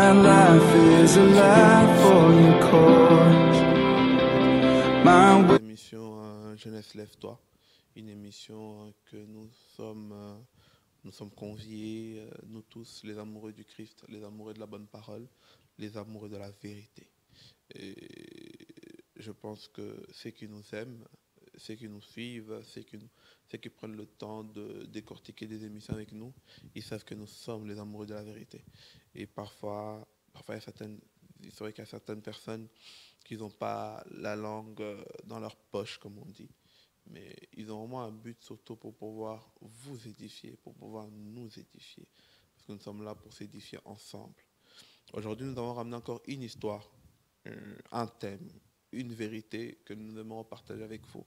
My life is a life for your cause. My Émission Jeunesse Lève-toi, une émission que nous sommes conviés, nous tous, les amoureux du Christ, les amoureux de la bonne parole, les amoureux de la vérité. Et je pense que ceux qui nous aiment, ceux qui nous suivent, ceux qui prennent le temps de décortiquer des émissions avec nous, ils savent que nous sommes les amoureux de la vérité. Et parfois c'est vrai qu'il y a certaines personnes qui n'ont pas la langue dans leur poche, comme on dit. Mais ils ont vraiment un but surtout pour pouvoir vous édifier, pour pouvoir nous édifier. Parce que nous sommes là pour s'édifier ensemble. Aujourd'hui, nous avons ramené encore une histoire, un thème, une vérité que nous aimerons partager avec vous.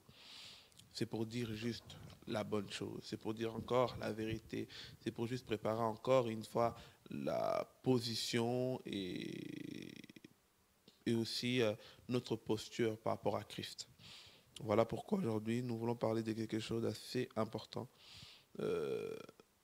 C'est pour dire juste la bonne chose, c'est pour dire encore la vérité, c'est pour juste préparer encore une fois la position et aussi notre posture par rapport à Christ. Voilà pourquoi aujourd'hui nous voulons parler de quelque chose d'assez important.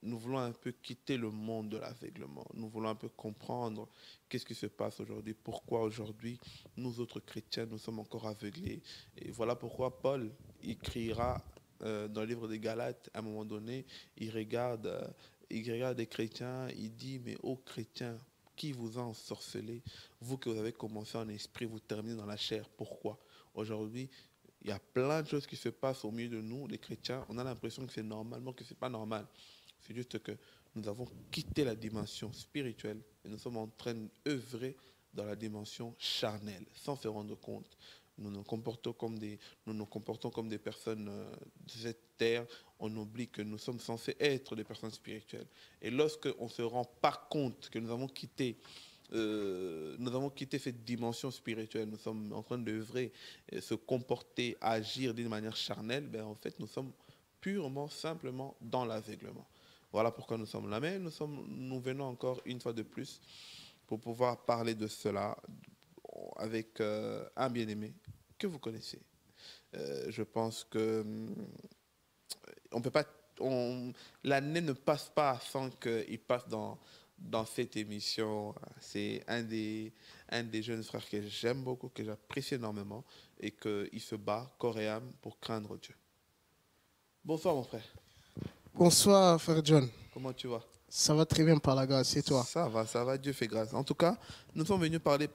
Nous voulons un peu quitter le monde de l'aveuglement. Nous voulons un peu comprendre qu'est-ce qui se passe aujourd'hui, pourquoi aujourd'hui nous autres chrétiens nous sommes encore aveuglés. Et voilà pourquoi Paul écrira dans le livre des Galates, à un moment donné, il regarde des chrétiens, il dit, mais ô chrétiens, qui vous a ensorcelé, vous que vous avez commencé en esprit, vous terminez dans la chair. Pourquoi? Aujourd'hui, il y a plein de choses qui se passent au milieu de nous, les chrétiens. On a l'impression que c'est normal, mais que ce n'est pas normal. C'est juste que nous avons quitté la dimension spirituelle et nous sommes en train d'œuvrer dans la dimension charnelle, sans se rendre compte. Nous nous comportons comme des personnes de cette terre. On oublie que nous sommes censés être des personnes spirituelles. Et lorsqu'on ne se rend pas compte que nous avons quitté cette dimension spirituelle, nous sommes en train d'œuvrer, se comporter, agir d'une manière charnelle, en fait, nous sommes purement, simplement dans l'aveuglement. Voilà pourquoi nous sommes là. Mais nous venons encore une fois de plus pour pouvoir parler de cela avec un bien-aimé que vous connaissez. Je pense que on peut pas, l'année ne passe pas sans qu'il passe dans cette émission. C'est un des jeunes frères que j'aime beaucoup, que j'apprécie énormément et qu'il se bat corps et âme pour craindre Dieu. Bonsoir mon frère. Bonsoir frère John. Comment tu vas? Ça va très bien par la grâce, et toi? Ça va, Dieu fait grâce. En tout cas, nous sommes venus parler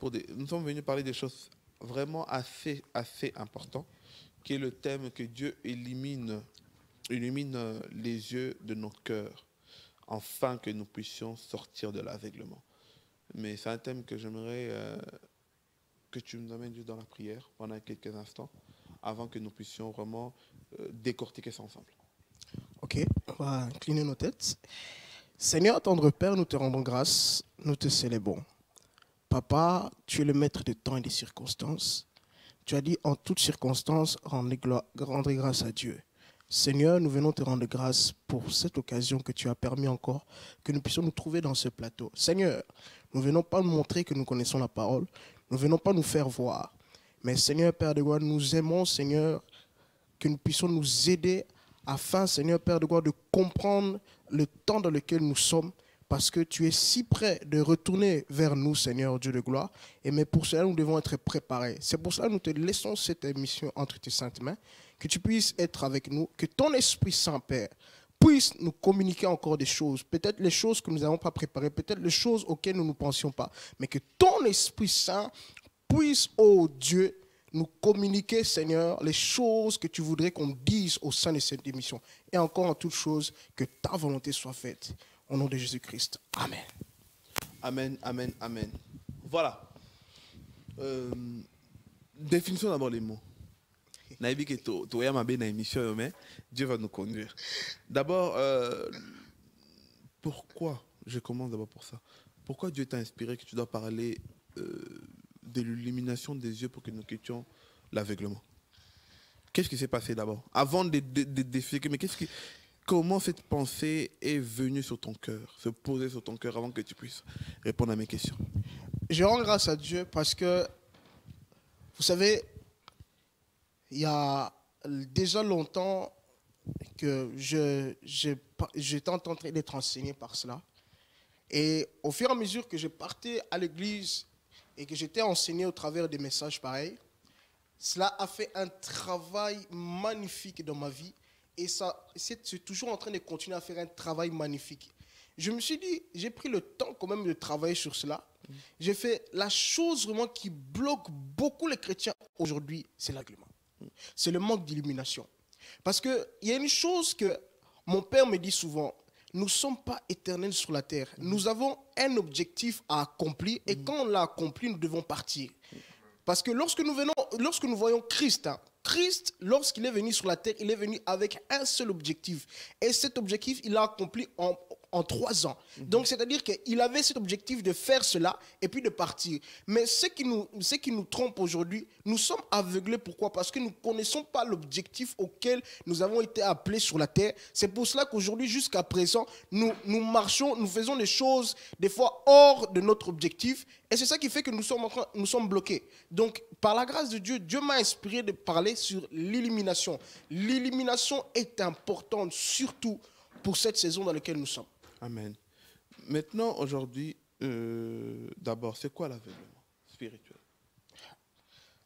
des choses vraiment assez importantes, qui est le thème que Dieu illumine les yeux de nos cœurs, afin que nous puissions sortir de l'aveuglement. Mais c'est un thème que j'aimerais que tu nous amènes juste dans la prière pendant quelques instants, avant que nous puissions vraiment décortiquer ça ensemble. Ok, on va incliner nos têtes. Seigneur, tendre Père, nous te rendons grâce, nous te célébrons. Papa, tu es le maître des temps et des circonstances. Tu as dit en toutes circonstances, rendez grâce à Dieu. Seigneur, nous venons te rendre grâce pour cette occasion que tu as permis encore que nous puissions nous trouver dans ce plateau. Seigneur, nous ne venons pas nous montrer que nous connaissons la parole, nous ne venons pas nous faire voir. Mais Seigneur, Père de gloire, nous aimons, Seigneur, que nous puissions nous aider afin, Seigneur, Père de gloire, de comprendre le temps dans lequel nous sommes, parce que tu es si près de retourner vers nous, Seigneur Dieu de gloire. Et mais pour cela, nous devons être préparés. C'est pour cela que nous te laissons cette émission entre tes saintes mains, que tu puisses être avec nous, que ton Esprit Saint, Père, puisse nous communiquer encore des choses, peut-être les choses que nous n'avons pas préparées, peut-être les choses auxquelles nous ne pensions pas, mais que ton Esprit Saint puisse, ô Dieu, nous communiquer, Seigneur, les choses que tu voudrais qu'on dise au sein de cette émission. Et encore en toutes choses, que ta volonté soit faite. Au nom de Jésus-Christ. Amen. Amen, amen, amen. Voilà. Définition d'abord les mots. Dieu va nous conduire. D'abord, pourquoi? Je commence d'abord pour ça. Pourquoi Dieu t'a inspiré que tu dois parler de l'illumination des yeux pour que nous quittions l'aveuglement? Qu'est-ce qui s'est passé d'abord? Avant de défier, mais comment cette pensée est venue sur ton cœur, se poser sur ton cœur avant que tu puisses répondre à mes questions? Je rends grâce à Dieu parce que, vous savez, il y a déjà longtemps que j'étais en train d'être enseigné par cela. Et au fur et à mesure que je partais à l'église et que j'étais enseigné au travers des messages pareils, cela a fait un travail magnifique dans ma vie. Et ça, c'est toujours en train de continuer à faire un travail magnifique. Je me suis dit, j'ai pris le temps quand même de travailler sur cela. J'ai fait la chose vraiment qui bloque beaucoup les chrétiens aujourd'hui, c'est l'aveuglement. C'est le manque d'illumination. Parce qu'il y a une chose que mon père me dit souvent, nous ne sommes pas éternels sur la terre. Nous avons un objectif à accomplir et quand on l'a accompli, nous devons partir. Parce que lorsque nous voyons Christ, Christ, lorsqu'il est venu sur la terre, il est venu avec un seul objectif. Et cet objectif, il l'a accompli en 3 ans. Donc, c'est-à-dire qu'il avait cet objectif de faire cela et puis de partir. Mais ce qui nous trompe aujourd'hui, nous sommes aveuglés. Pourquoi? Parce que nous ne connaissons pas l'objectif auquel nous avons été appelés sur la terre. C'est pour cela qu'aujourd'hui, jusqu'à présent, nous marchons, nous faisons des choses des fois hors de notre objectif. Et c'est ça qui fait que nous sommes bloqués. Donc, par la grâce de Dieu, Dieu m'a inspiré de parler sur l'illumination. L'illumination est importante, surtout pour cette saison dans laquelle nous sommes. Amen. Maintenant, aujourd'hui, d'abord, c'est quoi l'aveuglement spirituel?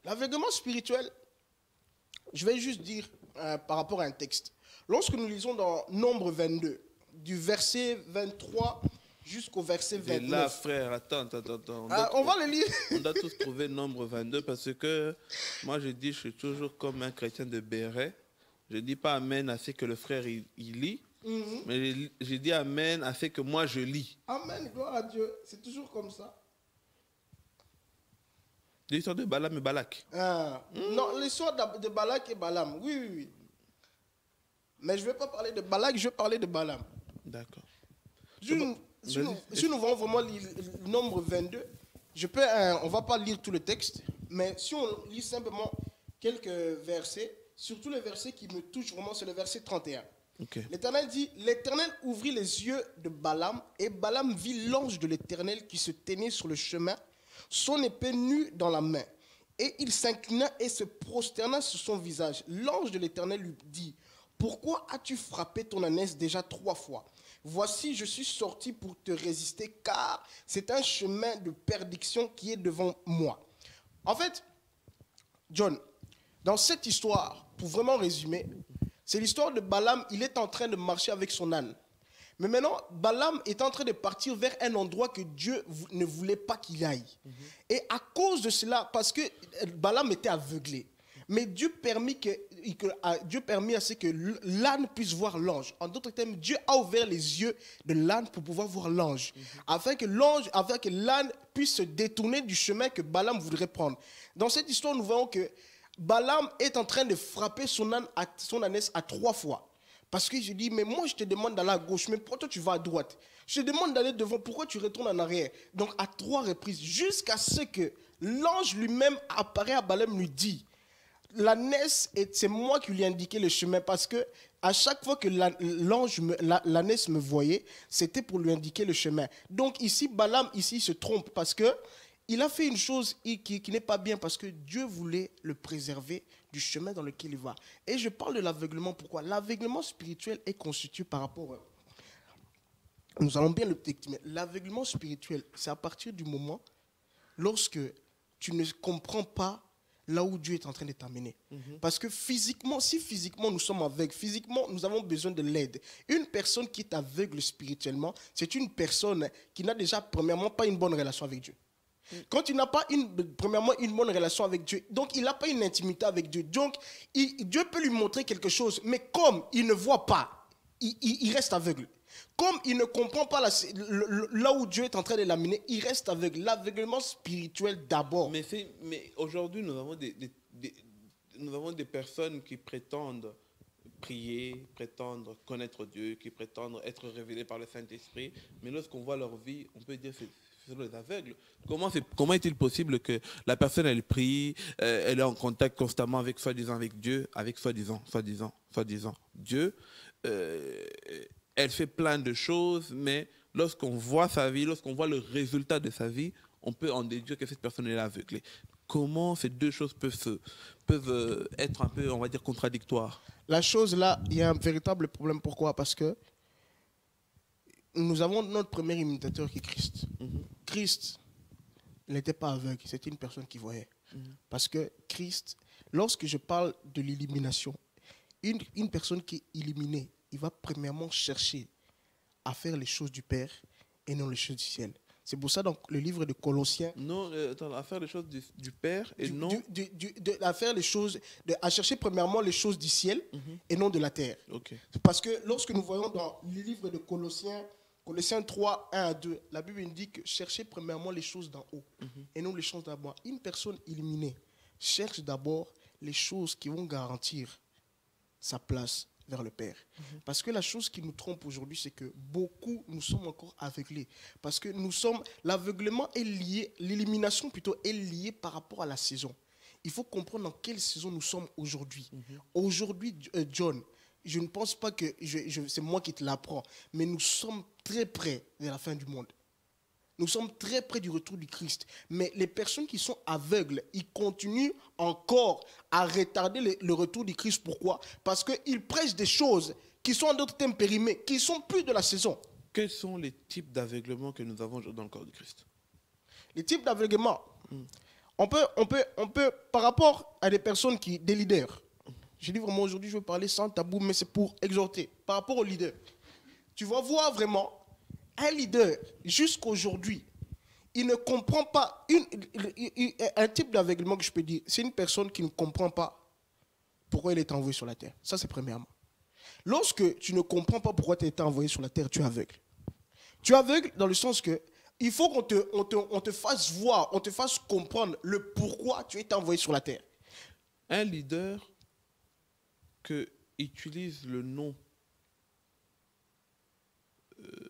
L'aveuglement spirituel, je vais juste dire par rapport à un texte. Lorsque nous lisons dans Nombre 22, du verset 23 jusqu'au verset 29. Et là, frère, attends. On va le lire. On doit tous trouver Nombre 22 parce que moi, je dis, je suis toujours comme un chrétien de béret. Je ne dis pas amen à ce que le frère il lit. Mais j'ai dit amen à ce que moi je lis. Amen, gloire à Dieu. C'est toujours comme ça. L'histoire de Balaam et Balak. Non, l'histoire de Balak et Balaam. Oui. Mais je ne vais pas parler de Balak, je vais parler de Balaam. D'accord. Si nous voulons vraiment lire le Nombre 22, on ne va pas lire tout le texte, mais si on lit simplement quelques versets, surtout les versets qui me touchent vraiment, c'est le verset 31. Okay. L'Éternel dit, l'Éternel ouvrit les yeux de Balaam, et Balaam vit l'ange de l'Éternel qui se tenait sur le chemin, son épée nue dans la main. Et il s'inclina et se prosterna sur son visage. L'ange de l'Éternel lui dit, pourquoi as-tu frappé ton ânesse déjà 3 fois? Voici, je suis sorti pour te résister, car c'est un chemin de perdition qui est devant moi. En fait, John, dans cette histoire, pour vraiment résumer, c'est l'histoire de Balaam. Il est en train de marcher avec son âne. Mais maintenant, Balaam est en train de partir vers un endroit que Dieu ne voulait pas qu'il aille. Et à cause de cela, parce que Balaam était aveuglé, mais Dieu permit à ce que l'âne puisse voir l'ange. En d'autres termes, Dieu a ouvert les yeux de l'âne pour pouvoir voir l'ange, afin que l'âne puisse se détourner du chemin que Balaam voudrait prendre. Dans cette histoire, nous voyons que Balaam est en train de frapper son ânesse à 3 fois. Parce que je dis, mais moi je te demande d'aller à gauche, mais pourquoi toi tu vas à droite? Je te demande d'aller devant, pourquoi tu retournes en arrière? Donc à 3 reprises, jusqu'à ce que l'ange lui-même apparaît à Balaam, lui dit, l'ânesse, c'est moi qui lui ai indiqué le chemin, parce que à chaque fois que l'ânesse me voyait, c'était pour lui indiquer le chemin. Donc ici, Balaam se trompe, parce que il a fait une chose qui n'est pas bien, parce que Dieu voulait le préserver du chemin dans lequel il va. Et je parle de l'aveuglement. Pourquoi? L'aveuglement spirituel est constitué par rapport... Nous allons bien le décliner. L'aveuglement spirituel, c'est à partir du moment lorsque tu ne comprends pas là où Dieu est en train de t'amener. Parce que physiquement, si physiquement nous sommes aveugles, physiquement nous avons besoin de l'aide. Une personne qui est aveugle spirituellement, c'est une personne qui n'a déjà premièrement pas une bonne relation avec Dieu. Quand il n'a pas premièrement une bonne relation avec Dieu, donc il n'a pas une intimité avec Dieu. Donc Dieu peut lui montrer quelque chose, mais comme il ne voit pas, il reste aveugle. Comme il ne comprend pas là où Dieu est en train de l'amener, il reste aveugle. L'aveuglement spirituel d'abord. Mais aujourd'hui, nous avons des personnes qui prétendent prier, prétendent connaître Dieu, qui prétendent être révélées par le Saint-Esprit. Mais lorsqu'on voit leur vie, on peut dire que c'est les aveugles. Comment est-il possible que la personne, elle prie, elle est en contact constamment avec soi-disant avec Dieu, avec soi-disant Dieu, elle fait plein de choses, mais lorsqu'on voit sa vie, lorsqu'on voit le résultat de sa vie, on peut en déduire que cette personne est aveuglée. Comment ces deux choses peuvent être un peu, on va dire, contradictoires? La chose là, il y a un véritable problème. Pourquoi? Parce que nous avons notre premier imitateur qui est Christ. Christ n'était pas aveugle, c'était une personne qui voyait. Parce que Christ, lorsque je parle de l'élimination, une personne qui est illuminée, il va premièrement chercher à faire les choses du Père et non les choses du ciel. C'est pour ça, donc, le livre de Colossiens... Non, attends, à faire les choses du Père et non... à faire les choses... à chercher premièrement les choses du ciel et non de la terre. Ok. Parce que lorsque nous voyons dans le livre de Colossiens 3, 1 à 2, la Bible indique que cherchez premièrement les choses d'en haut et non les choses d'en bas. Une personne illuminée cherche d'abord les choses qui vont garantir sa place vers le Père. Parce que la chose qui nous trompe aujourd'hui, c'est que beaucoup, nous sommes encore aveuglés. Parce que l'aveuglement est lié, l'élimination plutôt est liée par rapport à la saison. Il faut comprendre dans quelle saison nous sommes aujourd'hui. Aujourd'hui, John, je ne pense pas que c'est moi qui te l'apprends, mais nous sommes très près de la fin du monde. Nous sommes très près du retour du Christ. Mais les personnes qui sont aveugles, ils continuent encore à retarder le retour du Christ. Pourquoi? Parce qu'ils prêchent des choses qui sont en d'autres termes périmées, qui ne sont plus de la saison. Quels sont les types d'aveuglement que nous avons dans le corps du Christ? Les types d'aveuglement, on peut, par rapport à des personnes des leaders, je dis vraiment aujourd'hui, je veux parler sans tabou, mais c'est pour exhorter. Par rapport aux leaders, tu vas voir vraiment un leader, jusqu'aujourd'hui, il ne comprend pas, un type d'aveuglement que je peux dire, c'est une personne qui ne comprend pas pourquoi il est envoyé sur la terre. Ça, c'est premièrement. Lorsque tu ne comprends pas pourquoi tu as été envoyé sur la terre, tu es aveugle. Tu es aveugle dans le sens que il faut qu'on te fasse voir, on te fasse comprendre le pourquoi tu es envoyé sur la terre. Un leader qui utilise le nom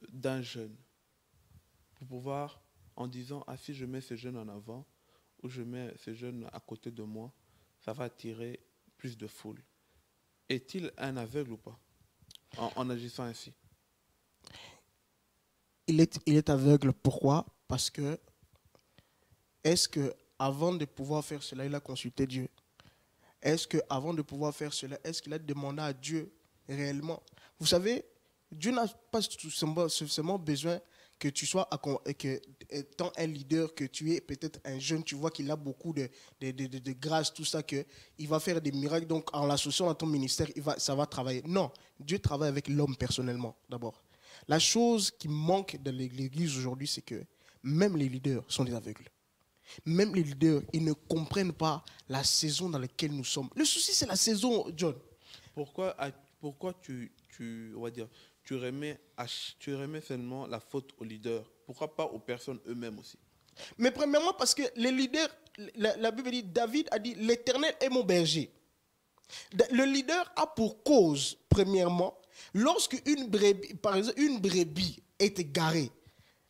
d'un jeune pour pouvoir, en disant « Ah, si je mets ce jeune en avant ou je mets ce jeune à côté de moi, ça va attirer plus de foule. » Est-il un aveugle ou pas en agissant ainsi? Il est aveugle. Pourquoi? Parce que est-ce qu'avant de pouvoir faire cela, il a consulté Dieu? Est-ce qu'avant de pouvoir faire cela, est-ce qu'il a demandé à Dieu réellement? Vous savez, Dieu n'a pas seulement besoin que tu sois, que étant un leader, que tu es peut-être un jeune, tu vois qu'il a beaucoup de grâce, tout ça, qu'il va faire des miracles, donc en l'associant à ton ministère, ça va travailler. Non, Dieu travaille avec l'homme personnellement, d'abord. La chose qui manque dans l'Église aujourd'hui, c'est que même les leaders sont des aveugles. Même les leaders, ils ne comprennent pas la saison dans laquelle nous sommes. Le souci, c'est la saison, John. Pourquoi tu remets seulement la faute aux leaders? Pourquoi pas aux personnes eux-mêmes aussi? Mais premièrement, parce que les leaders, la Bible dit, David a dit, l'Éternel est mon berger. Le leader a pour cause, premièrement, lorsque par exemple, une brebis est égarée,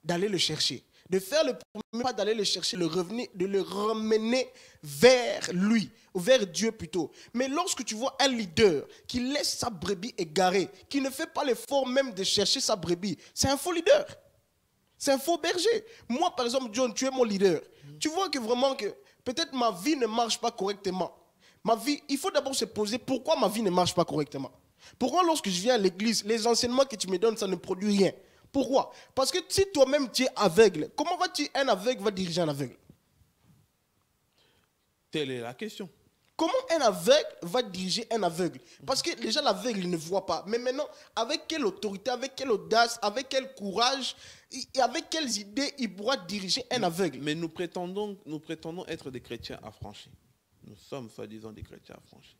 d'aller le chercher. De faire le premier pas, d'aller le chercher, de le ramener vers lui, ou vers Dieu plutôt. Mais lorsque tu vois un leader qui laisse sa brebis égarée, qui ne fait pas l'effort même de chercher sa brebis, c'est un faux leader. C'est un faux berger. Moi, par exemple, John, tu es mon leader. Tu vois que vraiment que peut-être ma vie ne marche pas correctement. Ma vie, il faut d'abord se poser pourquoi ma vie ne marche pas correctement. Pourquoi lorsque je viens à l'église, les enseignements que tu me donnes, ça ne produit rien? Pourquoi? Parce que si toi-même tu es aveugle, comment un aveugle va diriger un aveugle? Telle est la question. Comment un aveugle va diriger un aveugle? Parce que déjà l'aveugle il ne voit pas. Mais maintenant, avec quelle autorité, avec quelle audace, avec quel courage et avec quelles idées il pourra diriger un aveugle? Mais nous prétendons être des chrétiens affranchis. Nous sommes soi-disant des chrétiens affranchis.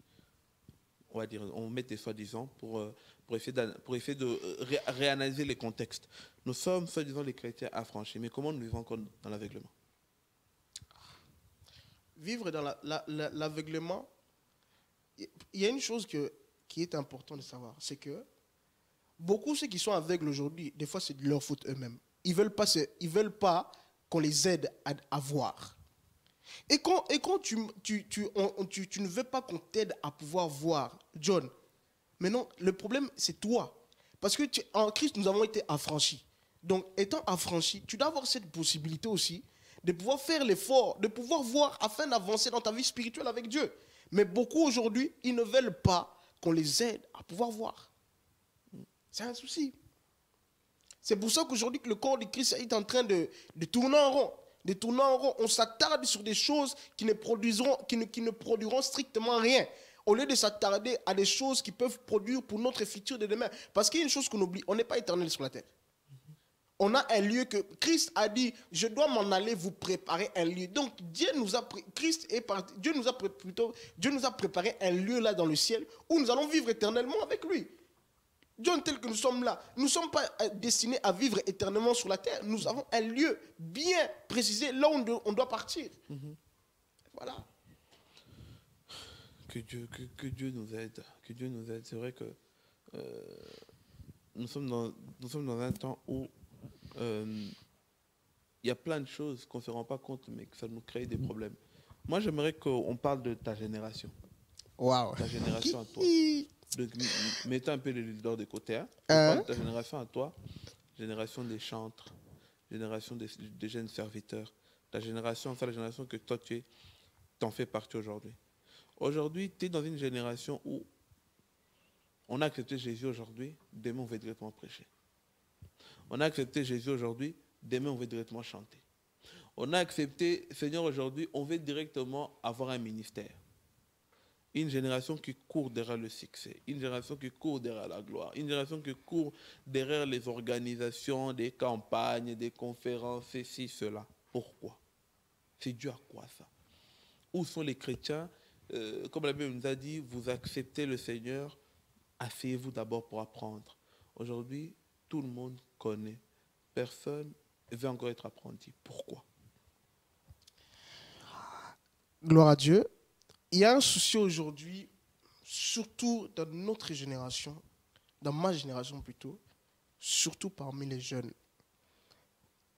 On va dire, on met des soi-disant pour essayer de réanalyser les contextes. Nous sommes soi-disant les chrétiens affranchis, mais comment nous vivons encore dans l'aveuglement? Vivre dans l'aveuglement, il y a une chose qui est importante de savoir, c'est que beaucoup ceux qui sont aveugles aujourd'hui, des fois c'est de leur faute eux-mêmes. Ils veulent pas qu'on les aide à voir. Et quand tu ne veux pas qu'on t'aide à pouvoir voir, John, mais non, le problème, c'est toi. Parce que en Christ, nous avons été affranchis. Donc, étant affranchi, tu dois avoir cette possibilité aussi de pouvoir faire l'effort, de pouvoir voir afin d'avancer dans ta vie spirituelle avec Dieu. Mais beaucoup aujourd'hui, ils ne veulent pas qu'on les aide à pouvoir voir. C'est un souci. C'est pour ça qu'aujourd'hui, que le corps de Christ est en train de tourner en rond. De tourner en rond. On s'attarde sur des choses qui ne produiront strictement rien. Au lieu de s'attarder à des choses qui peuvent produire pour notre futur de demain. Parce qu'il y a une chose qu'on oublie, on n'est pas éternel sur la terre. On a un lieu que Christ a dit, je dois m'en aller vous préparer un lieu. Donc Dieu nous a préparé un lieu là dans le ciel où nous allons vivre éternellement avec lui. Dieu tel que nous sommes là, nous ne sommes pas destinés à vivre éternellement sur la terre. Nous avons un lieu bien précisé là où on doit partir. Voilà. Que Dieu nous aide. Que Dieu nous aide. C'est vrai que nous sommes dans un temps où il y a plein de choses qu'on ne se rend pas compte, mais que ça nous crée des problèmes. Moi, j'aimerais qu'on parle de ta génération. Waouh. Ta génération à toi. Donc, mettons un peu les leaders de côté. Hein. Ta génération à toi, génération des chantres, génération des jeunes serviteurs. Ta génération, enfin la génération que toi, t'en fais partie aujourd'hui. Aujourd'hui, tu es dans une génération où on a accepté Jésus aujourd'hui, demain on va directement prêcher. On a accepté Jésus aujourd'hui, demain on veut directement chanter. On a accepté Seigneur aujourd'hui, on veut directement avoir un ministère. Une génération qui court derrière le succès, une génération qui court derrière la gloire, une génération qui court derrière les organisations, des campagnes, des conférences, ceci, cela. Pourquoi? C'est dû à quoi ça? Où sont les chrétiens? Comme la Bible nous a dit, vous acceptez le Seigneur, asseyez-vous d'abord pour apprendre. Aujourd'hui, tout le monde connaît. Personne ne veut encore être apprenti. Pourquoi? Gloire à Dieu. Il y a un souci aujourd'hui, surtout dans notre génération, dans ma génération plutôt, surtout parmi les jeunes.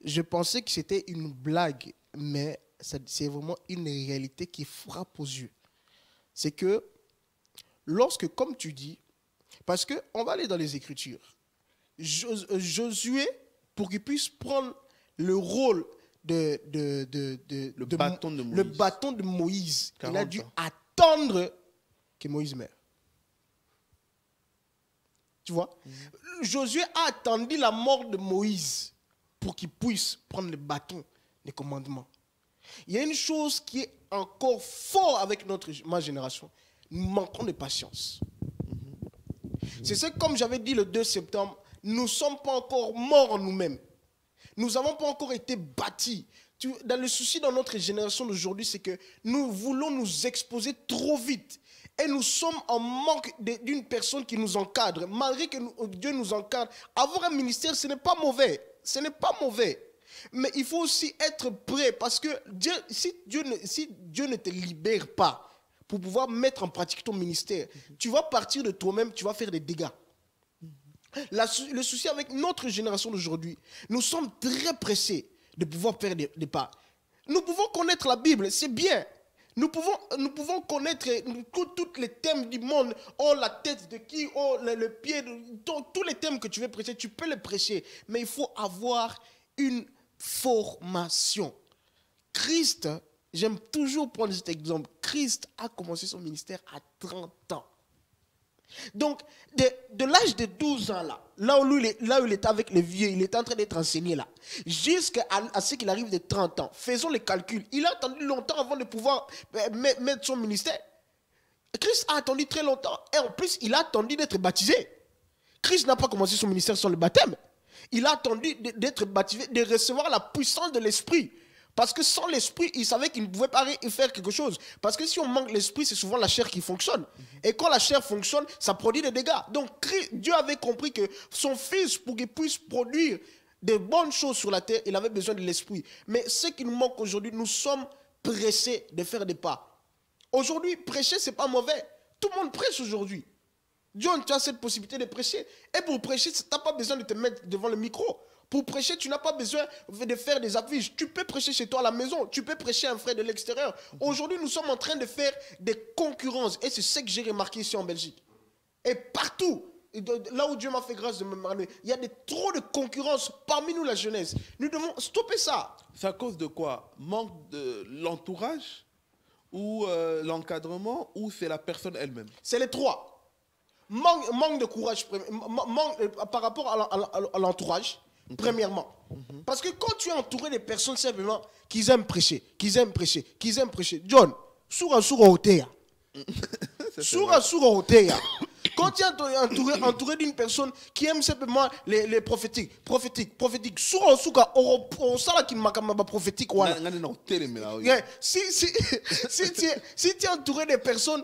Je pensais que c'était une blague, mais c'est vraiment une réalité qui frappe aux yeux. C'est que lorsque, comme tu dis, parce qu'on va aller dans les Écritures, Josué, pour qu'il puisse prendre le rôle le bâton de Moïse, il a dû attendre que Moïse meure. Tu vois? Josué a attendu la mort de Moïse pour qu'il puisse prendre le bâton des commandements. Il y a une chose qui est encore fort avec ma génération. Nous manquons de patience. C'est ce que, comme j'avais dit le 2 septembre, nous ne sommes pas encore morts en nous-mêmes. Nous n'avons pas encore été bâtis. Dans le souci dans notre génération d'aujourd'hui, c'est que nous voulons nous exposer trop vite. Et nous sommes en manque d'une personne qui nous encadre. Malgré que Dieu nous encadre, avoir un ministère, ce n'est pas mauvais. Ce n'est pas mauvais. Mais il faut aussi être prêt. Parce que si Dieu ne te libère pas pour pouvoir mettre en pratique ton ministère, tu vas partir de toi-même, tu vas faire des dégâts. Le souci avec notre génération d'aujourd'hui, nous sommes très pressés de pouvoir faire des pas. Nous pouvons connaître la Bible, c'est bien. Nous pouvons connaître tous les thèmes du monde. Oh, la tête de qui? Oh, le pied. Tous les thèmes que tu veux prêcher, tu peux les prêcher. Mais il faut avoir une formation. Christ, j'aime toujours prendre cet exemple. Christ a commencé son ministère à 30 ans. Donc, de l'âge de 12 ans, là où il était avec les vieux, il était en train d'être enseigné là, jusqu'à ce qu'il arrive de 30 ans. Faisons les calculs. Il a attendu longtemps avant de pouvoir mettre son ministère. Christ a attendu très longtemps. Et en plus, il a attendu d'être baptisé. Christ n'a pas commencé son ministère sans le baptême. Il a attendu d'être baptisé, de recevoir la puissance de l'Esprit. Parce que sans l'esprit, il savait qu'il ne pouvait pas faire quelque chose. Parce que si on manque l'esprit, c'est souvent la chair qui fonctionne. Et quand la chair fonctionne, ça produit des dégâts. Donc Dieu avait compris que son fils, pour qu'il puisse produire des bonnes choses sur la terre, il avait besoin de l'esprit. Mais ce qui nous manque aujourd'hui, nous sommes pressés de faire des pas. Aujourd'hui, prêcher, ce n'est pas mauvais. Tout le monde prêche aujourd'hui. John, tu as cette possibilité de prêcher. Et pour prêcher, tu n'as pas besoin de te mettre devant le micro. Pour prêcher, tu n'as pas besoin de faire des affiches. Tu peux prêcher chez toi à la maison. Tu peux prêcher un frère de l'extérieur. Aujourd'hui, nous sommes en train de faire des concurrences. Et c'est ce que j'ai remarqué ici en Belgique. Et partout, là où Dieu m'a fait grâce de me marier, il y a trop de concurrence parmi nous, la jeunesse. Nous devons stopper ça. C'est à cause de quoi? Manque de l'entourage ou l'encadrement, ou c'est la personne elle-même? C'est les trois. Manque de courage par rapport à l'entourage. Premièrement. Parce que quand tu es entouré de personnes simplement qui aiment prêcher, John, soura otea. Soura otea. Quand tu es entouré d'une personne qui aime simplement les prophétiques, soura au sala qui m'a prophétique. Si tu es entouré de personnes,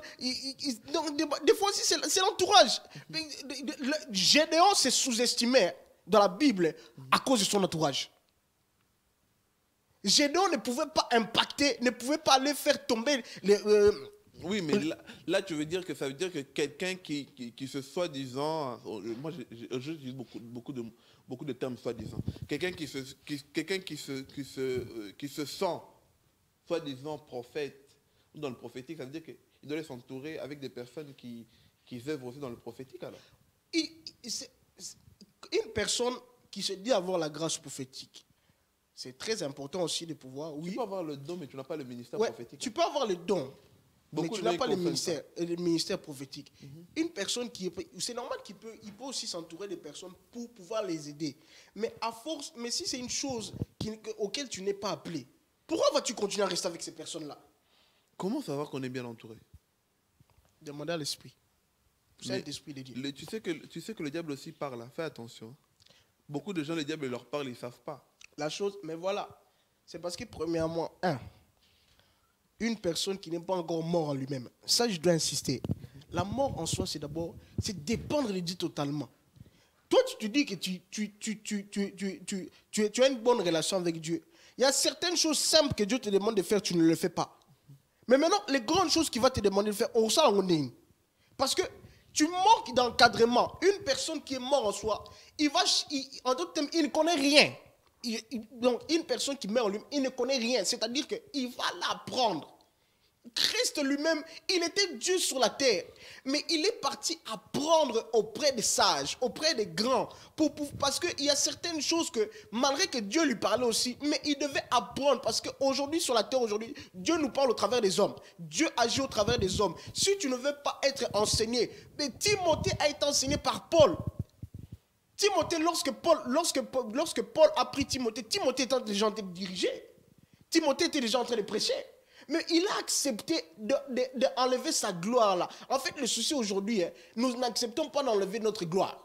donc, des fois aussi c'est l'entourage. Gédéon s'est sous-estimé dans la Bible à cause de son entourage. Gédéon ne pouvait pas impacter, ne pouvait pas aller faire tomber les... Oui, mais là, tu veux dire que ça veut dire que quelqu'un qui se soi-disant... Moi, j'utilise beaucoup de termes soi-disant. Quelqu'un qui se sent soi-disant prophète ou dans le prophétique, ça veut dire qu'il doit s'entourer avec des personnes qui œuvrent aussi dans le prophétique, alors. Une personne qui se dit avoir la grâce prophétique, c'est très important aussi de pouvoir... Oui. Tu peux avoir le don, mais tu n'as pas le ministère prophétique. Tu peux avoir le don, mais tu n'as pas le ministère prophétique. Une personne c'est normal qu'il peut aussi s'entourer de personnes pour pouvoir les aider. Mais à force, mais si c'est une chose auquel tu n'es pas appelé, pourquoi vas-tu continuer à rester avec ces personnes-là? Comment savoir qu'on est bien entouré? Demandez à l'esprit. C'est l'esprit de Dieu. Tu sais que le diable aussi parle, hein. Fais attention. Beaucoup de gens, le diable leur parle, ils ne savent pas. La chose, mais voilà, c'est parce que premièrement, une personne qui n'est pas encore morte en lui-même, ça je dois insister. La mort en soi, c'est dépendre de Dieu totalement. Toi, tu te dis que tu as une bonne relation avec Dieu. Il y a certaines choses simples que Dieu te demande de faire, tu ne le fais pas. Mais maintenant, les grandes choses qu'il va te demander de faire, on s'en rend. Parce que tu manques d'encadrement. Une personne qui est morte en soi, en d'autres termes, il ne connaît rien. Donc, une personne qui meurt en lui, il ne connaît rien. C'est-à-dire qu'il va l'apprendre. Christ lui-même, il était Dieu sur la terre. Mais il est parti apprendre auprès des sages, auprès des grands. Parce qu'il y a certaines choses que, malgré que Dieu lui parlait aussi, mais il devait apprendre. Parce qu'aujourd'hui, sur la terre, Dieu nous parle au travers des hommes. Dieu agit au travers des hommes. Si tu ne veux pas être enseigné, mais Timothée a été enseigné par Paul. Timothée, lorsque Paul a pris Timothée était déjà en train de diriger. Timothée était déjà en train de prêcher. Mais il a accepté d'enlever sa gloire là. En fait, le souci aujourd'hui, nous n'acceptons pas d'enlever notre gloire.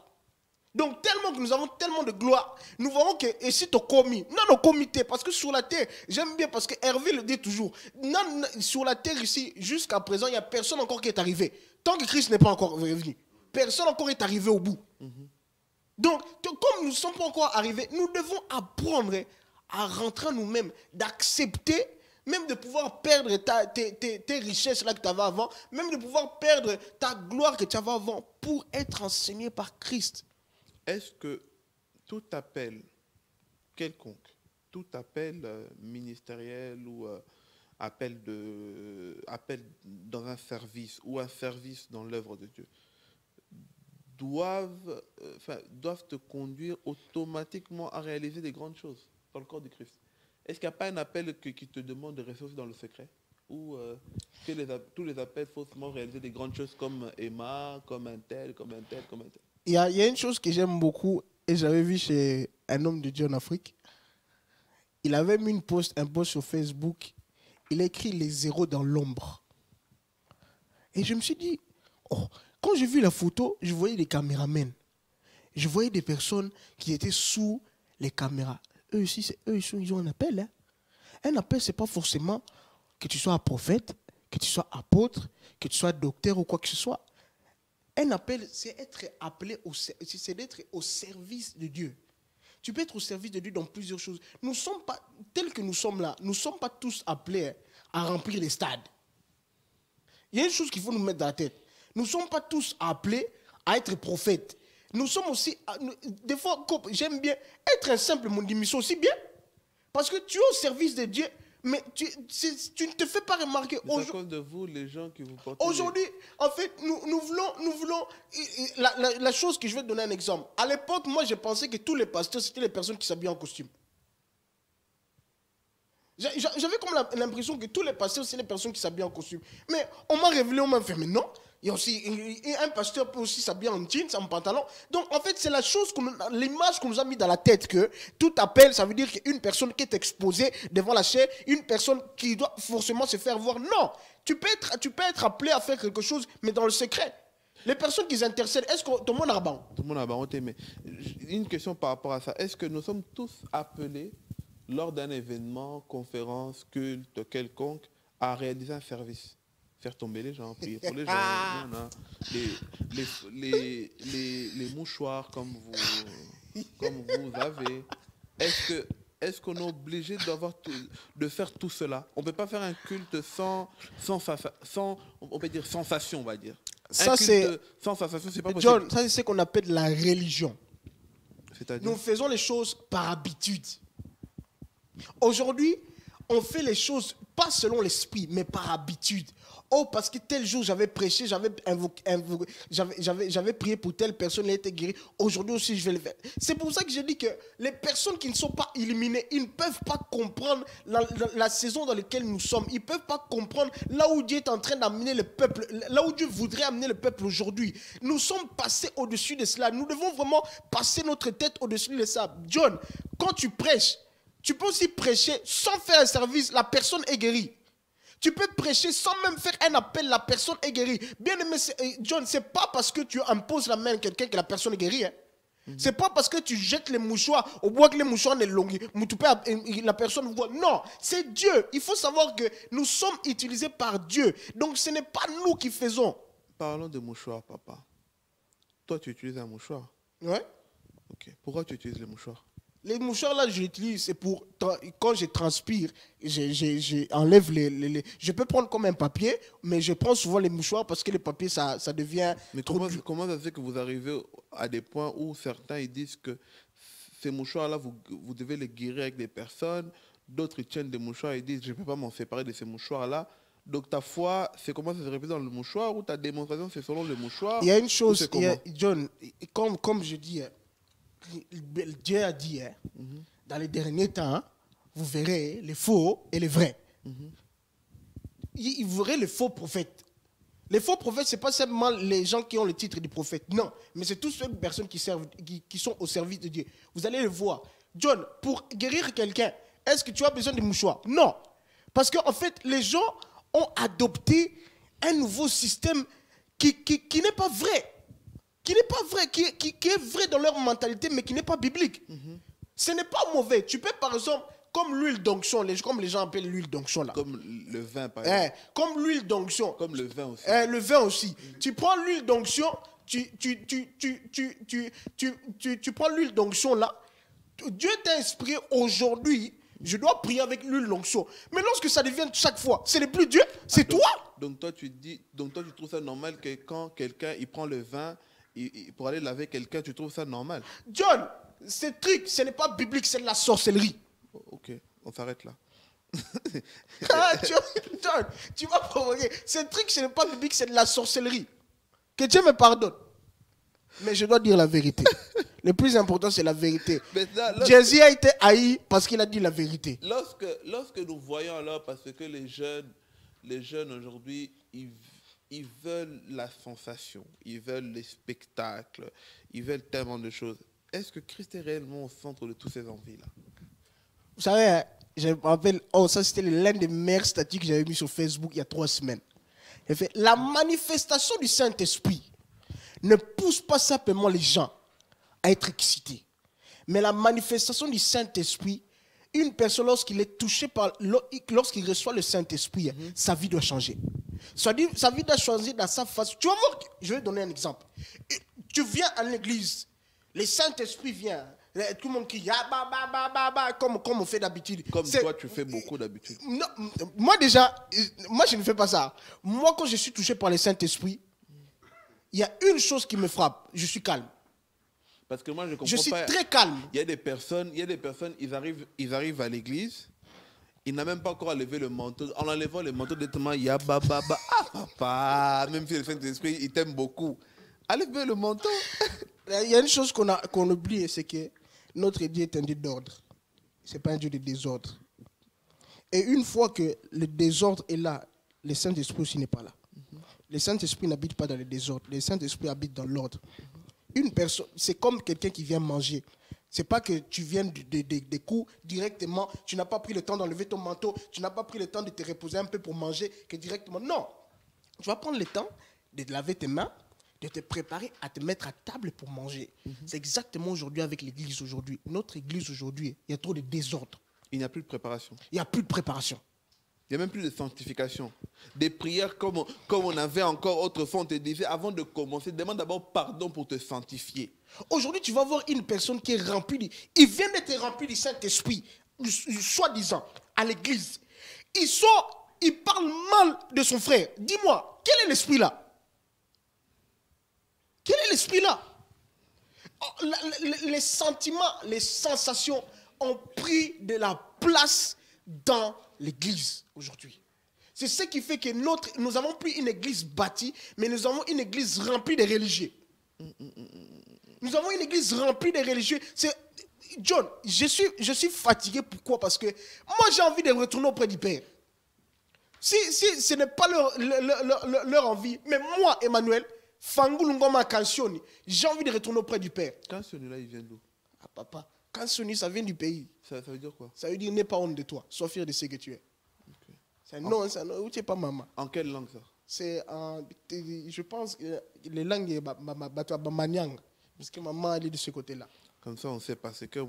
Donc, tellement que nous avons tellement de gloire, nous verrons que, et si tu as commis, non, au comité, parce que sur la terre, j'aime bien, parce que Hervé le dit toujours, non, sur la terre ici, jusqu'à présent, il n'y a personne encore qui est arrivé. Tant que Christ n'est pas encore revenu, personne encore est arrivé au bout. Donc, comme nous ne sommes pas encore arrivés, nous devons apprendre à rentrer en nous-mêmes, d'accepter, même de pouvoir perdre tes richesses là que tu avais avant, même de pouvoir perdre ta gloire que tu avais avant pour être enseigné par Christ. Est-ce que tout appel quelconque, tout appel ministériel ou appel dans un service ou un service dans l'œuvre de Dieu, doivent te conduire automatiquement à réaliser des grandes choses dans le corps de Christ? Est-ce qu'il n'y a pas un appel qui te demande de rester aussi dans le secret? Ou tous les appels faussement réaliser des grandes choses comme Emma, comme un tel? Il y a une chose que j'aime beaucoup, et j'avais vu chez un homme de Dieu en Afrique. Il avait mis un post sur Facebook. Il a écrit les zéros dans l'ombre. Et je me suis dit, quand j'ai vu la photo, je voyais des caméramens. Je voyais des personnes qui étaient sous les caméras. Eux aussi, ils ont un appel. Hein. Un appel, ce n'est pas forcément que tu sois un prophète, que tu sois apôtre, que tu sois docteur ou quoi que ce soit. Un appel, c'est être appelé, c'est d'être au service de Dieu. Tu peux être au service de Dieu dans plusieurs choses. Nous ne sommes pas, tels que nous sommes là, nous ne sommes pas tous appelés à remplir les stades. Il y a une chose qu'il faut nous mettre dans la tête. Nous ne sommes pas tous appelés à être prophètes. Nous sommes aussi, des fois, j'aime bien être un simple mondimisso aussi bien. Parce que tu es au service de Dieu, mais tu ne te fais pas remarquer. C'est à cause de vous, les gens qui vous portent. Aujourd'hui, en fait, nous voulons la chose que je vais te donner un exemple. À l'époque, moi, je pensais que tous les pasteurs, c'était les personnes qui s'habillaient en costume. J'avais comme l'impression que tous les pasteurs, c'est les personnes qui s'habillent en costume. Mais on m'a révélé, on m'a fait, mais non, Il y a aussi, un pasteur peut aussi s'habiller en jeans, en pantalon. Donc, en fait, c'est la chose, l'image qu'on nous a mis dans la tête que tout appel, ça veut dire qu'une personne qui est exposée devant la chair, une personne qui doit forcément se faire voir. Non, tu peux être appelé à faire quelque chose, mais dans le secret. Les personnes qui intercèdent, est-ce que tout le monde a ban? Tout le monde a banté, mais une question par rapport à ça. Est-ce que nous sommes tous appelés, lors d'un événement, conférence, culte, quelconque, à réaliser un service? Faire tomber les gens, prier pour les gens, les mouchoirs comme vous avez. Est-ce qu'on est obligé de faire tout cela? On ne peut pas faire un culte sans on peut dire sensation, on va dire. Ça, c'est sans sensation, c'est pas possible. John, ça c'est ce qu'on appelle la religion. C'est-à-dire? Nous faisons les choses par habitude. Aujourd'hui, on fait les choses pas selon l'esprit, mais par habitude. Oh, parce que tel jour j'avais prêché, j'avais prié pour telle personne, elle a été guérie. Aujourd'hui aussi, je vais le faire. C'est pour ça que je dis que les personnes qui ne sont pas illuminées, ils ne peuvent pas comprendre la saison dans laquelle nous sommes. Ils ne peuvent pas comprendre là où Dieu est en train d'amener le peuple, là où Dieu voudrait amener le peuple aujourd'hui. Nous sommes passés au-dessus de cela. Nous devons vraiment passer notre tête au-dessus de ça. John, quand tu prêches, tu peux aussi prêcher sans faire un service, la personne est guérie. Tu peux prêcher sans même faire un appel, la personne est guérie. Bien aimé, John, ce n'est pas parce que tu imposes la main à quelqu'un que la personne est guérie. Hein. Ce n'est pas parce que tu jettes les mouchoirs, au bois que les mouchoirs sont longs, la personne voit. Non, c'est Dieu. Il faut savoir que nous sommes utilisés par Dieu. Donc ce n'est pas nous qui faisons. Parlons de mouchoirs, papa. Toi, tu utilises un mouchoir? Ouais. Ok. Pourquoi tu utilises les mouchoirs? Les mouchoirs là, je l'utilise, c'est pour quand je transpire, j'enlève les. Je peux prendre comme un papier, mais je prends souvent les mouchoirs parce que les papiers, ça devient. Mais comment ça se fait que vous arrivez à des points où certains ils disent que ces mouchoirs-là, vous devez les guérir avec des personnes, d'autres ils tiennent des mouchoirs et disent je ne peux pas m'en séparer de ces mouchoirs-là. Donc ta foi, c'est comment ça se répète dans le mouchoir ou ta démonstration, c'est selon le mouchoir? Il y a une chose, John, comme je dis. Dieu a dit, dans les derniers temps, vous verrez les faux et les vrais. Vous verrez les faux prophètes. Les faux prophètes, ce n'est pas seulement les gens qui ont le titre de prophète. Non, mais c'est toutes les personnes qui sont au service de Dieu. Vous allez le voir. John, pour guérir quelqu'un, est-ce que tu as besoin de mouchoirs? Non. Parce qu'en fait, les gens ont adopté un nouveau système qui n'est pas vrai. Qui n'est pas vrai, qui est vrai dans leur mentalité, mais qui n'est pas biblique. Ce n'est pas mauvais. Tu peux, par exemple, comme l'huile d'onction, comme les gens appellent l'huile d'onction là. Comme le vin, par exemple. Comme l'huile d'onction. Comme le vin aussi. Le vin aussi. Tu prends l'huile d'onction, tu prends l'huile d'onction là. Dieu t'a inspiré aujourd'hui. Je dois prier avec l'huile d'onction. Mais lorsque ça devient chaque fois, ce n'est plus Dieu, c'est toi. Donc toi, tu trouves ça normal que quand quelqu'un il prend le vin, pour aller laver quelqu'un, tu trouves ça normal? John, ce truc, ce n'est pas biblique, c'est de la sorcellerie. Ok, on s'arrête là. John, tu vas provoquer. Ce truc, ce n'est pas biblique, c'est de la sorcellerie. Que Dieu me pardonne. Mais je dois dire la vérité. Le plus important, c'est la vérité. Jésus a été haï parce qu'il a dit la vérité. Lorsque nous voyons alors, parce que les jeunes aujourd'hui, ils veulent la sensation, ils veulent les spectacles, ils veulent tellement de choses. Est-ce que Christ est réellement au centre de toutes ces envies-là? Vous savez, je me rappelle, ça c'était l'un des meilleurs statuts que j'avais mis sur Facebook il y a 3 semaines. J'ai fait, la manifestation du Saint-Esprit ne pousse pas simplement les gens à être excités. Mais la manifestation du Saint-Esprit, une personne lorsqu'il est touché lorsqu'il reçoit le Saint-Esprit, sa vie doit changer. Sa vie doit changer dans sa face. Tu vas voir, je vais donner un exemple. Tu viens à l'église, le Saint-Esprit vient, tout le monde crie, comme on fait d'habitude. Comme toi, tu fais beaucoup d'habitude. Moi je ne fais pas ça. Moi, quand je suis touché par le Saint-Esprit, il y a une chose qui me frappe, je suis calme. Parce que moi, je comprends pas. Je suis très calme. Il y a des personnes, ils arrivent à l'église, ils n'ont même pas encore à lever le manteau. En enlevant le manteau, directement, il y a bababa. Ah, papa, même si le Saint-Esprit, il t'aime beaucoup. Allez lever le manteau. Il y a une chose qu'on oublie, c'est que notre Dieu est un Dieu d'ordre. Ce n'est pas un Dieu de désordre. Et une fois que le désordre est là, le Saint-Esprit aussi n'est pas là. le Saint-Esprit n'habite pas dans le désordre. Le Saint-Esprit habite dans l'ordre. Une personne, c'est comme quelqu'un qui vient manger. C'est pas que tu viens des coups directement, tu n'as pas pris le temps d'enlever ton manteau, tu n'as pas pris le temps de te reposer un peu pour manger, que directement. Non. Tu vas prendre le temps de te laver tes mains, de te préparer à te mettre à table pour manger. C'est exactement aujourd'hui avec l'église aujourd'hui. Notre église aujourd'hui, il y a trop de désordre. Il n'y a plus de préparation. Il n'y a plus de préparation. Il n'y a même plus de sanctification. Des prières comme on avait encore autrefois, on te disait, avant de commencer, demande d'abord pardon pour te sanctifier. Aujourd'hui, tu vas voir une personne qui est remplie. Il vient d'être rempli du Saint-Esprit, soi-disant, à l'église. Il sort, il parle mal de son frère. Dis-moi, quel est l'esprit là? Quel est l'esprit là? Les sentiments, les sensations ont pris de la place dans l'église aujourd'hui. C'est ce qui fait que nous avons plus une église bâtie, mais nous avons une église remplie de religieux. Nous avons une église remplie de religieux. John, je suis fatigué. Pourquoi? Parce que moi, j'ai envie de retourner auprès du Père. Si ce n'est pas leur envie, mais moi, Emmanuel, Fangulungoma Kansoni, j'ai envie de retourner auprès du Père. Kansoni, là, il vient d'où? Ah, papa, Kansoni, ça vient du pays. Ça veut dire quoi? Ça veut dire n'aie pas honte de toi, sois fier de ce que tu es. Okay. C'est un nom, où tu n'es pas maman. En quelle langue ça? C'est je pense, les langues, Bamanyang. Parce que maman, elle est de ce côté-là. Comme ça, on sait parce que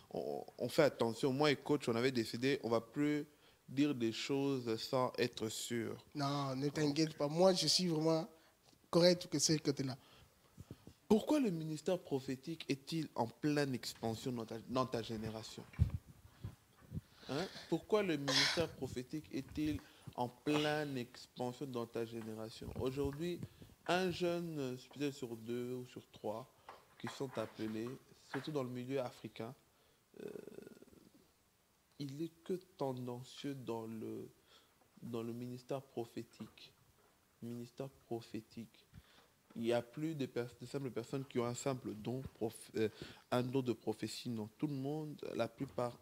on fait attention. Moi et coach, on avait décidé, on ne va plus dire des choses sans être sûr. Non, ne t'inquiète pas. Moi, je suis vraiment correct que ce côté-là. Pourquoi le ministère prophétique est-il en pleine expansion dans ta génération? Hein? Pourquoi le ministère prophétique est-il en pleine expansion dans ta génération? Aujourd'hui, un jeune, peut-être sur 2 ou sur 3, qui sont appelés, surtout dans le milieu africain, il n'est que tendancieux dans le ministère prophétique. Ministère prophétique. Il n'y a plus de simples personnes qui ont un simple don, un don de prophétie. Non, tout le monde, la plupart,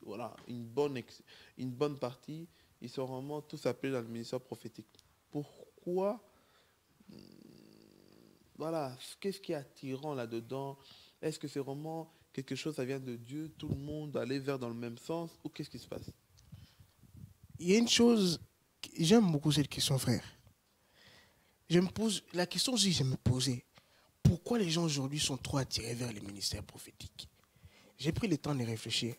voilà, une bonne partie, ils sont vraiment tous appelés dans le ministère prophétique. Pourquoi? Voilà, qu'est-ce qui est attirant là-dedans? Est-ce que c'est vraiment quelque chose, ça vient de Dieu, tout le monde aller vers dans le même sens, ou qu'est-ce qui se passe? Il y a une chose, j'aime beaucoup cette question, frère. Je me pose, la question aussi, je me posais, pourquoi les gens aujourd'hui sont trop attirés vers les ministères prophétiques? J'ai pris le temps de réfléchir.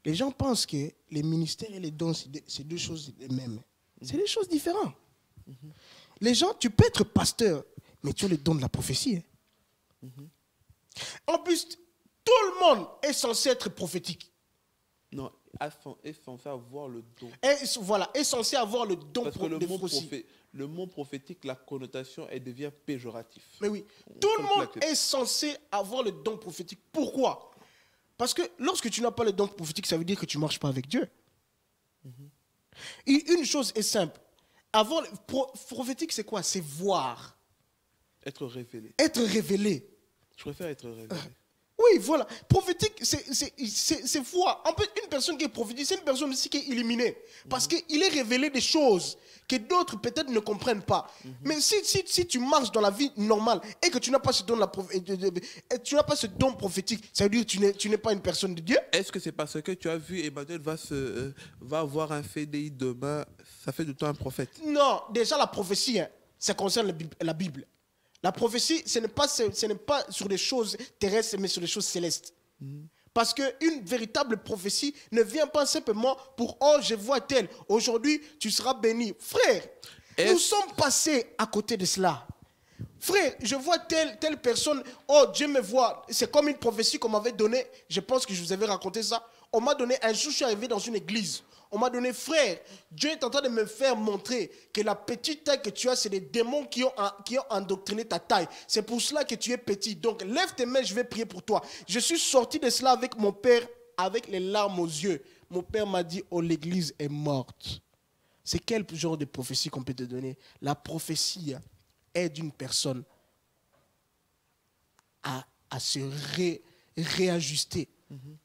Les gens pensent que les ministères et les dons, c'est deux choses les mêmes. C'est des choses différentes. Les gens, tu peux être pasteur, mais tu as le don de la prophétie. Hein. En plus, tout le monde est censé être prophétique. Non, est censé avoir le don. Voilà, est censé avoir le don parce que le mot prophétique, la connotation, elle devient péjorative. Mais oui, tout le monde est censé avoir le don prophétique. Pourquoi? Parce que lorsque tu n'as pas le don prophétique, ça veut dire que tu ne marches pas avec Dieu. Et une chose est simple. Avoir prophétique, c'est quoi? C'est voir. Être révélé. Être révélé. Je préfère être révélé. Oui, voilà. Prophétique, c'est voir. En fait, une personne qui est prophétique, c'est une personne aussi qui est illuminée. Parce qu'il est révélé des choses que d'autres peut-être ne comprennent pas. Mais si tu marches dans la vie normale et que tu n'as pas ce don, tu n'as pas ce don prophétique, ça veut dire que tu n'es pas une personne de Dieu. Est-ce que c'est parce que tu as vu Emmanuel va avoir un CDI demain, ça fait de toi un prophète? Non, déjà la prophétie, hein, ça concerne la Bible. La prophétie, ce n'est pas sur des choses terrestres, mais sur des choses célestes. Parce qu'une véritable prophétie ne vient pas simplement pour « Oh, je vois tel, aujourd'hui, tu seras béni. » Frère, nous sommes passés à côté de cela. Frère, je vois telle personne, « Oh, Dieu me voit. » C'est comme une prophétie qu'on m'avait donnée. Je pense que je vous avais raconté ça. On m'a donné, un jour, je suis arrivé dans une église. On m'a donné, frère, Dieu est en train de me faire montrer que la petite taille que tu as, c'est des démons qui ont endoctriné ta taille. C'est pour cela que tu es petit. Donc, lève tes mains, je vais prier pour toi. Je suis sorti de cela avec mon père, avec les larmes aux yeux. Mon père m'a dit, oh, l'église est morte. C'est quel genre de prophétie qu'on peut te donner? La prophétie aide une personne à se réajuster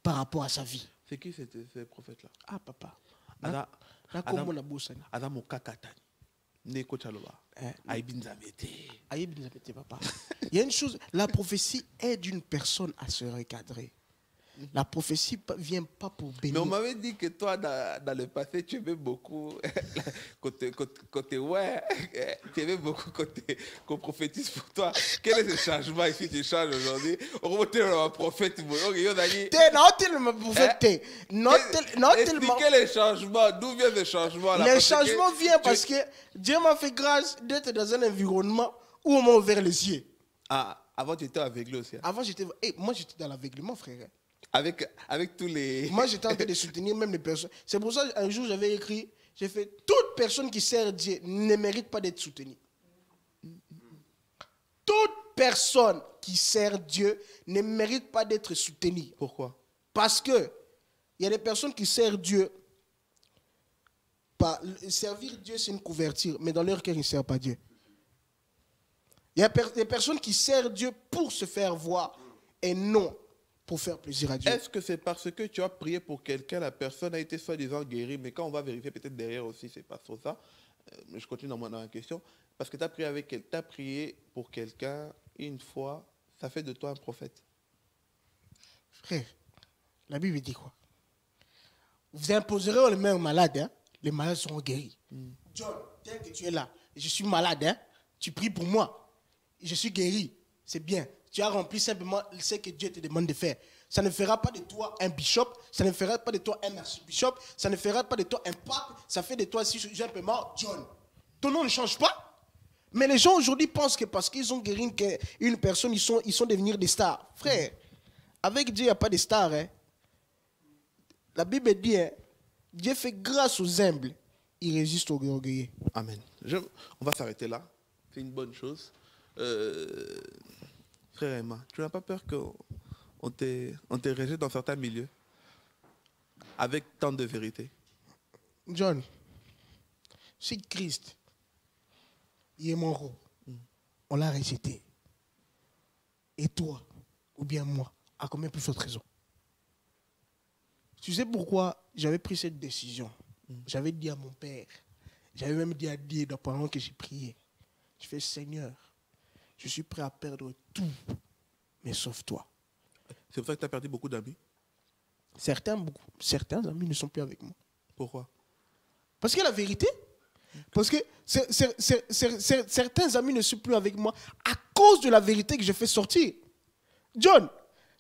par rapport à sa vie. C'est qui ces prophètes-là? Ah, papa. Papa. Il y a une chose, la prophétie aide une personne à se recadrer. La prophétie ne vient pas pour bénir. Mais on m'avait dit que toi, dans le passé, tu aimais beaucoup côté ouais, tu aimais beaucoup qu'on prophétise pour toi. Quel est ce changement ici tu changes aujourd'hui? On remonte le prophète. Expliquez les changements. D'où vient ce changement là? Les changements viennent parce que Dieu m'a fait grâce d'être dans un environnement où on m'a ouvert les yeux. Ah, avant tu étais aveuglé aussi. Hein? Avant, moi j'étais dans l'aveuglement, frère. Avec tous les... Moi, j'étais en train de soutenir même les personnes. C'est pour ça qu'un jour, j'avais écrit, j'ai fait, toute personne qui sert Dieu ne mérite pas d'être soutenue. Toute personne qui sert Dieu ne mérite pas d'être soutenue. Pourquoi? Parce que il y a des personnes qui servent Dieu. Servir Dieu, c'est une couverture, mais dans leur cœur, ils ne servent pas Dieu. Il y a des personnes qui servent Dieu pour se faire voir et non pour faire plaisir à Dieu. Est-ce que c'est parce que tu as prié pour quelqu'un, la personne a été soi-disant guérie, mais quand on va vérifier peut-être derrière aussi, c'est pas trop ça. Mais je continue dans ma question. Parce que tu as prié pour quelqu'un une fois, ça fait de toi un prophète. Frère, la Bible dit quoi? Vous imposerez les mains aux malades, hein? Les malades seront guéris. John, tel que tu es là, je suis malade, hein? Tu pries pour moi, je suis guéri, c'est bien. Tu as rempli simplement ce que Dieu te demande de faire. Ça ne fera pas de toi un bishop, ça ne fera pas de toi un archbishop, ça ne fera pas de toi un pape, ça fait de toi simplement John. Ton nom ne change pas. Mais les gens aujourd'hui pensent que parce qu'ils ont guéri une personne, ils sont devenus des stars. Frère, avec Dieu, il n'y a pas de stars. Hein. La Bible dit, hein, Dieu fait grâce aux humbles, il résiste aux orgueilleux. Amen. On va s'arrêter là. C'est une bonne chose. Frère Emma, tu n'as pas peur qu'on te rejette dans certains milieux avec tant de vérité? John, si Christ, il est mort, on l'a rejeté. Et toi, ou bien moi, à combien plus forte raison? Tu sais pourquoi j'avais pris cette décision? J'avais dit à mon père, j'avais même dit à Dieu pendant que j'ai prié, je fais Seigneur, je suis prêt à perdre tout, mais sauf toi. C'est pour ça que tu as perdu beaucoup d'amis? Certains amis ne sont plus avec moi. Pourquoi? Parce que la vérité, parce que certains amis ne sont plus avec moi à cause de la vérité que je fais sortir. John,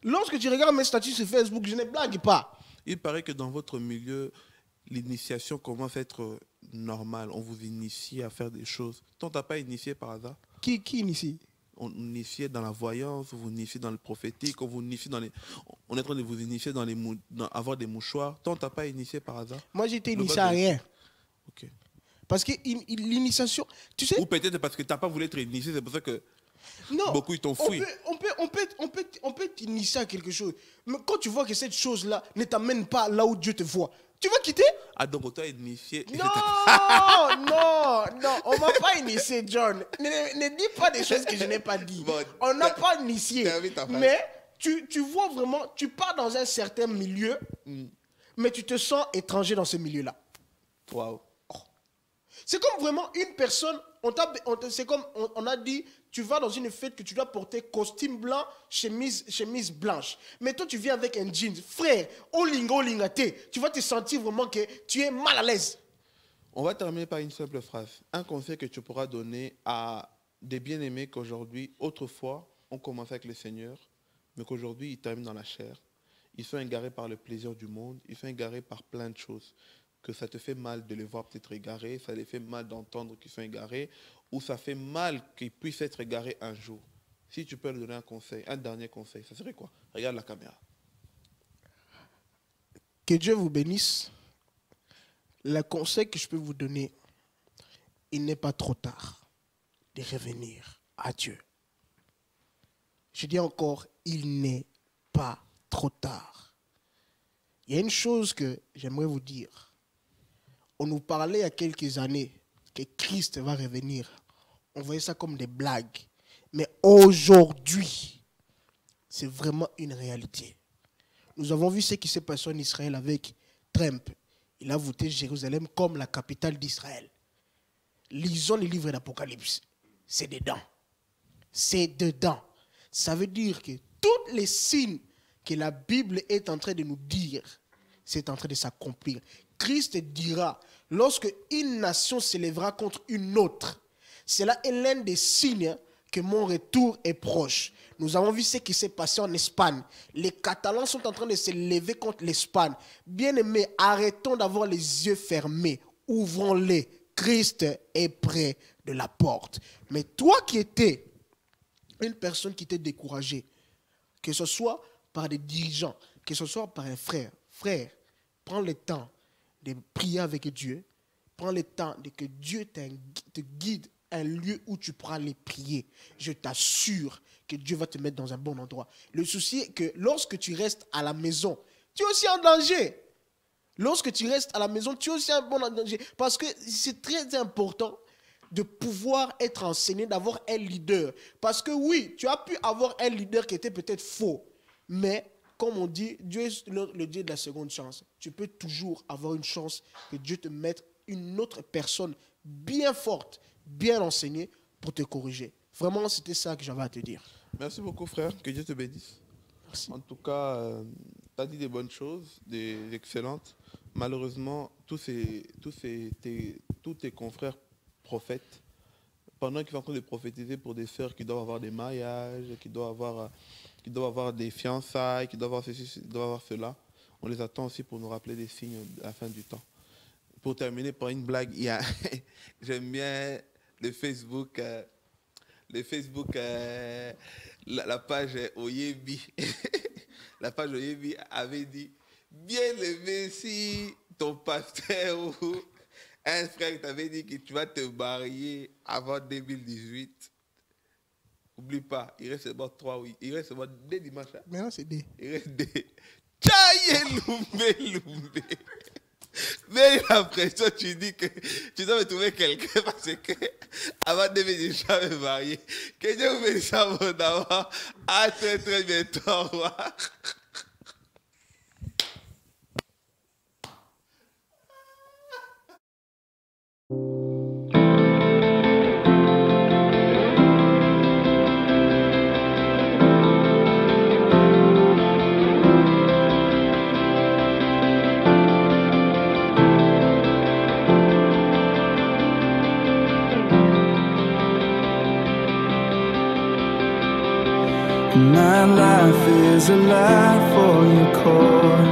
lorsque tu regardes mes statuts sur Facebook, je ne blague pas. Il paraît que dans votre milieu, l'initiation commence à être normale. On vous initie à faire des choses. On t'a pas initié par hasard? Qui initie? On initie dans la voyance, on vous initie dans le prophétique, on vous initie dans les... On est en train de vous initier dans avoir des mouchoirs. On t'a pas initié par hasard? Moi, j'étais initié à rien. Ok. Parce que l'initiation, tu sais... Ou peut-être parce que tu n'as pas voulu être initié, c'est pour ça que non, beaucoup ils t'ont fouillé. On peut t'initier à quelque chose. Mais quand tu vois que cette chose-là ne t'amène pas là où Dieu te voit, tu vas quitter? Ah, donc on t'a initié. Non, on ne m'a pas initié, John. Ne dis pas des choses que je n'ai pas dit. Bon, on n'a pas initié. Mais tu vois vraiment, tu pars dans un certain milieu, mais tu te sens étranger dans ce milieu-là. Waouh. C'est comme vraiment une personne, c'est comme on a dit, tu vas dans une fête que tu dois porter costume blanc, chemise blanche. Mais toi, tu viens avec un jean. Frère, tu vas te sentir vraiment que tu es mal à l'aise. On va terminer par une simple phrase. Un conseil que tu pourras donner à des bien-aimés qu'aujourd'hui, autrefois, ont commencé avec le Seigneur, mais qu'aujourd'hui, ils terminent dans la chair. Ils sont égarés par le plaisir du monde, ils sont égarés par plein de choses. Que ça te fait mal de les voir peut-être égarés, ça les fait mal d'entendre qu'ils sont égarés, ou ça fait mal qu'ils puissent être égarés un jour. Si tu peux leur donner un conseil, un dernier conseil, ça serait quoi? Regarde la caméra. Que Dieu vous bénisse. Le conseil que je peux vous donner, il n'est pas trop tard de revenir à Dieu. Je dis encore, il n'est pas trop tard. Il y a une chose que j'aimerais vous dire. On nous parlait il y a quelques années que Christ va revenir. On voyait ça comme des blagues. Mais aujourd'hui, c'est vraiment une réalité. Nous avons vu ce qui s'est passé en Israël avec Trump. Il a voté Jérusalem comme la capitale d'Israël. Lisons les livres d'Apocalypse. C'est dedans. C'est dedans. Ça veut dire que tous les signes que la Bible est en train de nous dire, c'est en train de s'accomplir. Christ dira, lorsque une nation s'élèvera contre une autre, cela est l'un des signes que mon retour est proche. Nous avons vu ce qui s'est passé en Espagne. Les Catalans sont en train de se lever contre l'Espagne. Bien-aimés, arrêtons d'avoir les yeux fermés. Ouvrons-les. Christ est près de la porte. Mais toi qui étais une personne qui t'est découragée, que ce soit par des dirigeants, que ce soit par un frère, prends le temps de prier avec Dieu. Prends le temps de que Dieu te guide un lieu où tu pourras aller prier. Je t'assure que Dieu va te mettre dans un bon endroit. Le souci est que lorsque tu restes à la maison, tu es aussi en danger. Lorsque tu restes à la maison, tu es aussi en danger. Parce que c'est très important de pouvoir être enseigné, d'avoir un leader. Parce que oui, tu as pu avoir un leader qui était peut-être faux. Mais comme on dit, Dieu est le Dieu de la seconde chance. Tu peux toujours avoir une chance que Dieu te mette une autre personne bien forte, bien enseignée pour te corriger. Vraiment, c'était ça que j'avais à te dire. Merci beaucoup, frère. Que Dieu te bénisse. Merci. En tout cas, tu as dit des bonnes choses, des excellentes. Malheureusement, tous tes confrères prophètes, pendant qu'ils sont en train de prophétiser pour des sœurs qui doivent avoir des mariages, qui doivent avoir des fiançailles, qui doivent avoir ceci, qui doivent avoir cela, on les attend aussi pour nous rappeler des signes à la fin du temps. Pour terminer par une blague, j'aime bien le Facebook, la page Oyebi. La page Oyebi avait dit, bien levé si ton pasteur ou un frère t'avait dit que tu vas te marier avant 2018. N'oublie pas, il reste seulement 3 oui. Il reste seulement 2 dimanches. Maintenant, c'est D. Il reste 2. Tchaye Loumbe. Mais après ça, tu dis que tu dois me trouver quelqu'un parce que avant de me marier, que Dieu vous bénisse abondamment. À très très bientôt. Au revoir. My life is a life for your cause.